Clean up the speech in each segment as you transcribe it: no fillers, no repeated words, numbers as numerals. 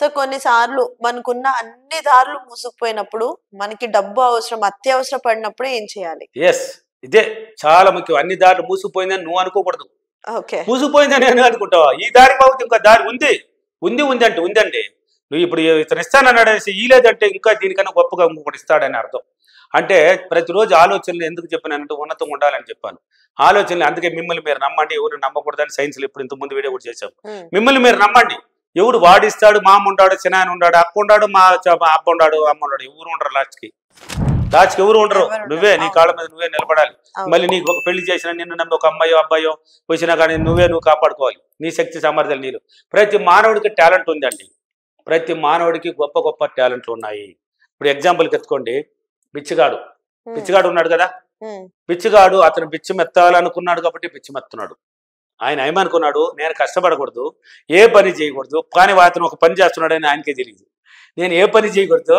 So కొన్నిసార్లు మనకున్న అన్ని దారులు మూసుకుపోయినప్పుడు మనకి డబ్బు అవసరం, అత్యవసర పడినప్పుడు ఏం చేయాలి? ఎస్, ఇదే చాలా ముఖ్యం. అన్ని దారులు మూసుకుపోయిందని నువ్వు అనుకోకూడదు. ఓకే. మూసుకుపోయిందని నేను అనుకుంటావా? ఈ దారి బాగుంది, ఇంకా దారి ఉంది అంటే ఉందండి. నువ్వు ఇప్పుడు ఇతను ఇస్తానన్నాడు అనేసి ఈ లేదంటే ఇంకా దీనికన్నా గొప్పగా ఇంకొకటి ఇస్తాడని అర్థం. అంటే ప్రతిరోజు ఆలోచనలు ఎందుకు చెప్పానంటే ఉన్నతంగా ఉండాలని చెప్పాను. ఆలోచనలు అందుకే మిమ్మల్ని మీరు నమ్మండి, ఎవరు నమ్మకూడదని సైన్స్లో ఇప్పుడు ఇంత ముందు వీడియో కూడా చేశాం. మిమ్మల్ని మీరు నమ్మండి. ఎవడు వాడిస్తాడు, మామ ఉండాడు, చిన్నాయన ఉండాడు, అక్క ఉండాడు, మా అబ్బ ఉండాడు, అమ్మ ఉండాడు, ఎవరు ఉండరు లాస్ట్కి ఎవరు ఉండరు. నువ్వే నీ కాళ్ళ మీద నువ్వే నిలబడాలి. మళ్ళీ నీకు ఒక పెళ్లి చేసినా నిన్ను నమ్మి ఒక అమ్మాయో అబ్బాయో వచ్చినా కానీ నువ్వు కాపాడుకోవాలి. నీ శక్తి సామర్థ్యాలు నీరు. ప్రతి మానవుడికి టాలెంట్ ఉందండి. ప్రతి మానవుడికి గొప్ప గొప్ప టాలెంట్లు ఉన్నాయి. ఇప్పుడు ఎగ్జాంపుల్కి ఎత్తుకోండి, బిచ్చిగాడు ఉన్నాడు కదా. బిచ్చిగాడు అతను బిచ్చి మెత్తాలనుకున్నాడు కాబట్టి బిచ్చి మెత్తున్నాడు. ఆయన ఏమనుకున్నాడు, నేను కష్టపడకూడదు, ఏ పని చేయకూడదు, కానీ అతను ఒక పని చేస్తున్నాడని ఆయనకే తెలియదు. నేను ఏ పని చేయకూడదు,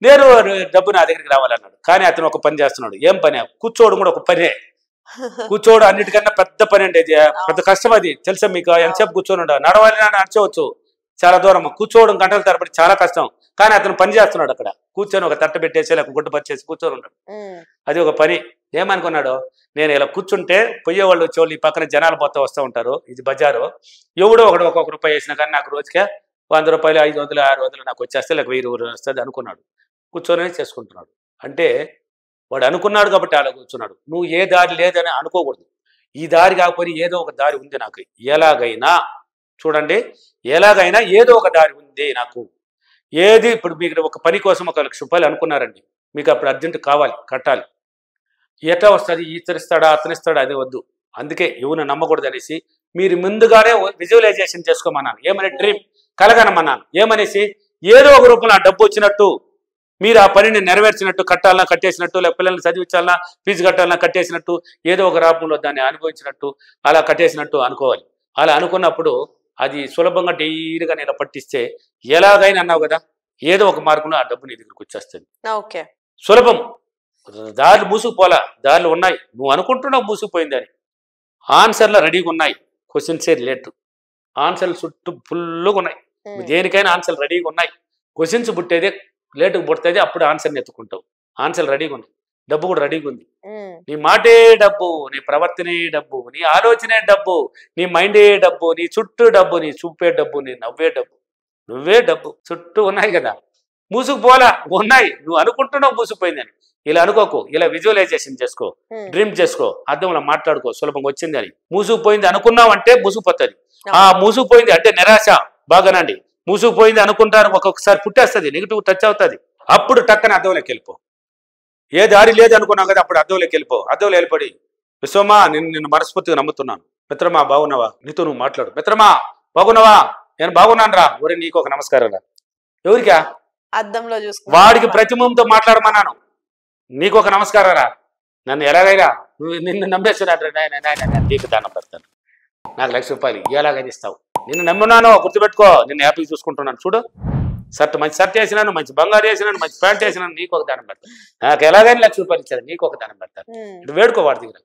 నేను డబ్బు నా దగ్గరికి రావాలన్నాడు. కానీ అతను ఒక పని చేస్తున్నాడు. ఏం పని? కూర్చోవడం కూడా ఒక పనే. కూర్చోవడం అన్నిటికన్నా పెద్ద పని అంటే పెద్ద కష్టం. అది తెలుసా మీకు? ఎంతసేపు కూర్చొని నడవాలి, నడచవచ్చు చాలా దూరం. కూర్చోవడం గంటల తరబడి చాలా కష్టం. కానీ అతను పని చేస్తున్నాడు. అక్కడ కూర్చొని ఒక తట్ట పెట్టేసి లేక గుడ్డ పరిచేసి కూర్చొని ఉన్నాడు. అది ఒక పని. ఏమనుకున్నాడు, నేను ఇలా కూర్చుంటే పొయ్యేవాళ్ళు వచ్చేవాళ్ళు ఈ పక్కన జనాలు పోతా వస్తూ ఉంటారు, ఇది బజారు, ఎవడో ఒకడు ఒక్కొక్క రూపాయి వేసినా కానీ నాకు రోజుకే 100 రూపాయలు, 500, 600 నాకు వచ్చేస్తే లేక 1000 వస్తుంది అనుకున్నాడు. కూర్చొని చేసుకుంటున్నాడు. అంటే వాడు అనుకున్నాడు కాబట్టి అలా కూర్చున్నాడు. నువ్వు ఏ దారి లేదని అనుకోకూడదు. ఈ దారి కాకపోతే ఏదో ఒక దారి ఉంది నాకు, ఎలాగైనా చూడండి, ఎలాగైనా ఏదో ఒక దారి ఉంది నాకు. ఏది ఇప్పుడు మీకు ఒక పని కోసం 1 లక్ష రూపాయలు అనుకున్నారండి, మీకు అప్పుడు అర్జెంట్ కావాలి, కట్టాలి. ఎట్లా వస్తుంది? ఇతరిస్తాడా అతనిస్తాడా? అదే వద్దు. అందుకే ఎవరు నమ్మకూడదు అనేసి మీరు ముందుగానే విజువలైజేషన్ చేసుకోమన్నాను. ఏమని? డ్రీమ్ కలగనమన్నాను. ఏమనేసి? ఏదో ఒక రూపంలో ఆ డబ్బు వచ్చినట్టు, మీరు ఆ పనిని నెరవేర్చినట్టు, కట్టాలన్నా కట్టేసినట్టు, లేక పిల్లల్ని చదివించాలన్నా ఫీజు కట్టాలన్నా కట్టేసినట్టు, ఏదో ఒక రూపంలో దాన్ని అనుభవించినట్టు, అలా కట్టేసినట్టు అనుకోవాలి. అలా అనుకున్నప్పుడు అది సులభంగా డైరీగా నేను పట్టిస్తే ఎలాగైనా అన్నావు కదా, ఏదో ఒక మార్గంలో ఆ డబ్బు నీ దగ్గరికి వచ్చేస్తుంది. ఓకే, సులభం. దారులు మూసుకుపోలా, దారులు ఉన్నాయి. నువ్వు అనుకుంటున్నావు మూసుకుపోయిందని. ఆన్సర్లు రెడీగా ఉన్నాయి, క్వశ్చన్సే లేట్. ఆన్సర్లు చుట్టూ ఫుల్గా ఉన్నాయి. దేనికైనా ఆన్సర్లు రెడీగా ఉన్నాయి. క్వశ్చన్స్ పుట్టేదే లేటుకు పుట్టేది, అప్పుడు ఆన్సర్ని ఎత్తుకుంటావు. ఆన్సర్లు రెడీగా ఉంది, డబ్బు కూడా రెడీగా ఉంది. నీ మాటే డబ్బు, నీ ప్రవర్తనే డబ్బు, నీ ఆలోచనే డబ్బు, నీ మైండే డబ్బు, నీ చుట్టూ డబ్బు, నీ చూపే డబ్బు, నీ నవ్వే డబ్బు, నువ్వే డబ్బు. చుట్టూ ఉన్నాయి కదా, మూసుకుపోలా, ఉన్నాయి. నువ్వు అనుకుంటున్నావు మూసుకుపోయిందని. ఇలా అనుకోకు, ఇలా విజువలైజేషన్ చేసుకో, డ్రీమ్ చేసుకో, అర్థంలో మాట్లాడుకో, సులభంగా వచ్చింది అని. మూసుకుపోయింది అనుకున్నావు అంటే మూసుకుపోతుంది. ఆ మూసుకుపోయింది అంటే నిరాశ. బాగానండి, మూసుకుపోయింది అనుకుంటారు, ఒక్కొక్కసారి పుట్టేస్తుంది, నెగిటివ్ టచ్ అవుతుంది. అప్పుడు టక్కన అర్థంలోకి వెళ్ళిపో. ఏ దారి లేదు అనుకున్నావు కదా, అప్పుడు అర్థంలోకి వెళ్ళిపో. అర్థంలో వెళ్ళిపడి, విశ్వమా నిన్ను మనస్ఫూర్తిగా నమ్ముతున్నాను, మిత్రమా బాగున్నావా, నీతో నువ్వు మాట్లాడు, మిత్రమా బాగున్నావా, నేను బాగున్నాను రా, ఒరే నీకు ఒక నమస్కారం రా. ఎవరికా? అద్దంలో చూసుకో. వాడికి ప్రతిమతో మాట్లాడమన్నాను, నీకు ఒక నమస్కారం రా. నన్ను ఎలాగైనా నిన్ను నమ్మేస్తున్నాడు, నీకు దానం పెడతాను, నాకు 1 లక్ష రూపాయలు ఎలాగైనా ఇస్తావు, నిన్ను నమ్మున్నాను, గుర్తుపెట్టుకో, నిన్ను హ్యాపీగా చూసుకుంటున్నాను, చూడు షర్ట్ మంచి షర్ట్ వేసినాను, మంచి బంగారు వేసినాను, మంచి ప్యాంట్ వేసినాను, నీకు ఒక దానం పెడతాను, నాకు ఎలాగైనా 1 లక్ష రూపాయలు ఇచ్చాడు, నీకు ఒక దానం పెడతాను. ఇటు వేడుకో వాడి దగ్గర,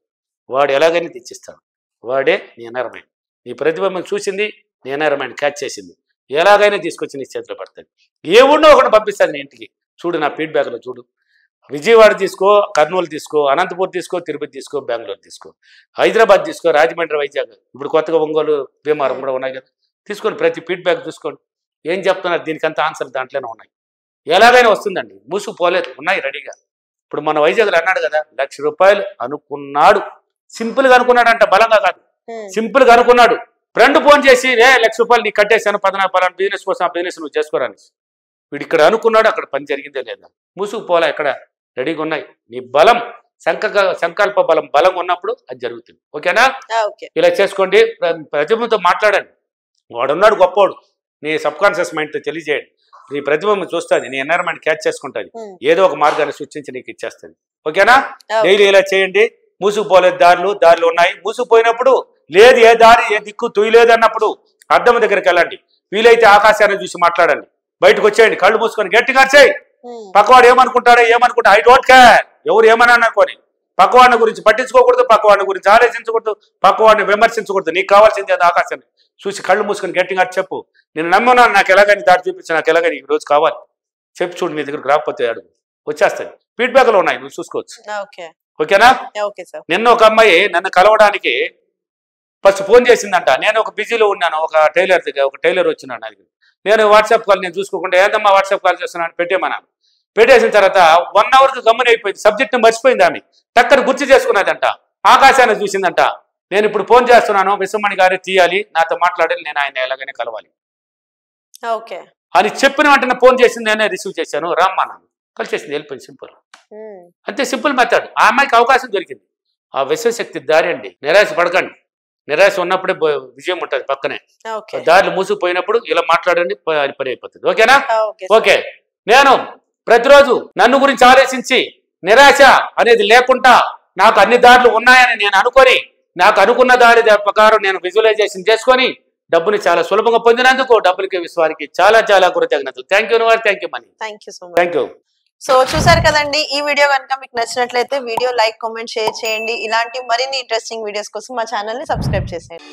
వాడు ఎలాగైనా తెచ్చిస్తాడు. వాడే నీ ఇన్నర్ మైండ్, నీ ప్రతిబింబం చూసింది, నీ ఇన్నర్ మైండ్ క్యాచ్ చేసింది, ఎలాగైనా తీసుకొచ్చి నీ చేతిలో పడుతుంది. ఏ ఉండో ఒకటి పంపిస్తాను నీ ఇంటికి. చూడు నా ఫీడ్బ్యాక్లో చూడు, విజయవాడ తీసుకో, కర్నూలు తీసుకో, అనంతపూర్ తీసుకో, తిరుపతి తీసుకో, బెంగళూరు తీసుకో, హైదరాబాద్ తీసుకో, రాజమండ్రి, వైజాగ్, ఇప్పుడు కొత్తగా ఒంగోలు, భీమవరం కూడా ఉన్నాయి కదా, తీసుకొని ప్రతి ఫీడ్బ్యాక్ చూసుకోండి. ఏం చెప్తున్నారు, దీనికంత ఆన్సర్ దాంట్లోనే ఉన్నాయి. ఎలాగైనా వస్తుందండి, మూసుకుపోలేదు, ఉన్నాయి రెడీగా. ఇప్పుడు మన వైజాగ్లో అన్నాడు కదా, 1 లక్ష రూపాయలు అనుకున్నాడు. సింపుల్గా అనుకున్నాడు అంట, బలంగా కాదు, సింపుల్గా అనుకున్నాడు. ఫ్రెండ్ ఫోన్ చేసి 1 లక్ష రూపాయలు నీకు కట్టేశాను, 14 బిజినెస్ కోసం, ఆ బిజినెస్ నువ్వు చేసుకోరాని. వీడు ఇక్కడ అనుకున్నాడు, అక్కడ పని జరిగిందే లేదా, మూసుకుపోలే, ఎక్కడ రెడీగా ఉన్నాయి. నీ బలం, సంకల్ప బలం బలంగా ఉన్నప్పుడు అది జరుగుతుంది. ఓకేనా? ఇలా చేసుకోండి. ప్రతిభతో మాట్లాడండి. వాడున్నాడు గొప్పవాడు, నీ సబ్ కాన్షియస్ మైండ్తో తెలియజేయండి. నీ ప్రతిభను చూస్తుంది, నీ ఇన్నర్ మైండ్ క్యాచ్ చేసుకుంటుంది, ఏదో ఒక మార్గాన్ని సృష్టించి నీకు ఇచ్చేస్తుంది. ఓకేనా? డైలీ ఇలా చేయండి. మూసుకుపోలేదు, దారులు ఉన్నాయి. మూసుకుపోయినప్పుడు లేదు, ఏ దారి ఏ దిక్కు తొయ్యలేదు అన్నప్పుడు అద్దం దగ్గరికి వెళ్ళండి. వీలైతే ఆకాశాన్ని చూసి మాట్లాడండి. బయటకు వచ్చేయండి, కళ్ళు మూసుకొని గట్టిగా చేయి. పక్కవాడు ఏమనుకుంటాడో ఏమనుకుంటా, ఐ డోంట్ కేర్, ఎవరు ఏమన్నా అనుకోని. పక్కవాడిని గురించి పట్టించుకోకూడదు, పక్కవాడిని గురించి ఆలోచించకూడదు, పక్కవాడిని విమర్శించకూడదు. నీకు కావాల్సింది అది ఆకాశాన్ని చూసి కళ్ళు మూసుకొని గట్టిగా చెప్పు, నేను నమ్మున్నాను, నాకు ఎలాగని దారి చూపించి, నాకు ఎలాగని ఈ రోజు కావాలి చెప్పి చూడు, నీ దగ్గరకు రాకపోతే అడుగు, వచ్చేస్తాయి. ఫీడ్బ్యాక్లు ఉన్నాయి, నువ్వు చూసుకోవచ్చు. ఓకేనా? నిన్న ఒక అమ్మాయి నన్ను కలవడానికి ఫస్ట్ ఫోన్ చేసిందంట. నేను ఒక బిజీలో ఉన్నాను, ఒక టైలర్ వచ్చినాడు నాకు. నేను వాట్సాప్ కాల్ నేను చూసుకోకుండా ఏందమ్మా వాట్సాప్ కాల్ చేస్తున్నాను పెట్టేమన్నాను. పెట్టేసిన తర్వాత 1 అవర్కి గమ్మున అయిపోయింది. సబ్జెక్ట్ని మర్చిపోయింది ఆమె. టక్కన గుర్తు చేసుకున్నదంట, ఆకాశాన్ని చూసిందంట. నేను ఇప్పుడు ఫోన్ చేస్తున్నాను, విశ్వమణి గారే తీయాలి, నాతో మాట్లాడాలి, నేను ఆయన ఎలాగైనా కలవాలి అని చెప్పిన వెంటనే ఫోన్ చేసింది. నేనే రిసీవ్ చేశాను, రామ్మన్నాను, కలిసేసింది, వెళ్ళిపోయింది. సింపుల్, అంతే, సింపుల్ మెథడ్. ఆ అమ్మాయికి అవకాశం దొరికింది. ఆ విశ్వశక్తి దారి అండి. నిరాశ పడకండి, నిరాశ ఉన్నప్పుడే విజయం ఉంటుంది పక్కనే. దారిలో మూసుకుపోయినప్పుడు ఇలా మాట్లాడండి, పని అయిపోతుంది. ఓకేనా? ఓకే. నేను ప్రతిరోజు నన్ను గురించి ఆలోచించి నిరాశ అనేది లేకుండా నాకు అన్ని దారులు ఉన్నాయని నేను అనుకొని, నాకు అనుకున్న దారి ప్రకారం నేను విజువలైజేషన్ చేసుకొని డబ్బుని చాలా సులభంగా పొందినందుకు డబ్బులకి విశ్వానికి చాలా చాలా కృతజ్ఞతలు. థ్యాంక్ యూ వారు, thank you money, thank you. So చూసారు కదండి, ఈ వీడియో కనుక మీకు నచ్చినట్లయితే వీడియో లైక్, కామెంట్, షేర్ చేయండి. ఇలాంటి మరిన్ని ఇంట్రెస్టింగ్ వీడియోస్ కోసం మా ఛానల్ ని సబ్స్క్రైబ్ చేసేయండి.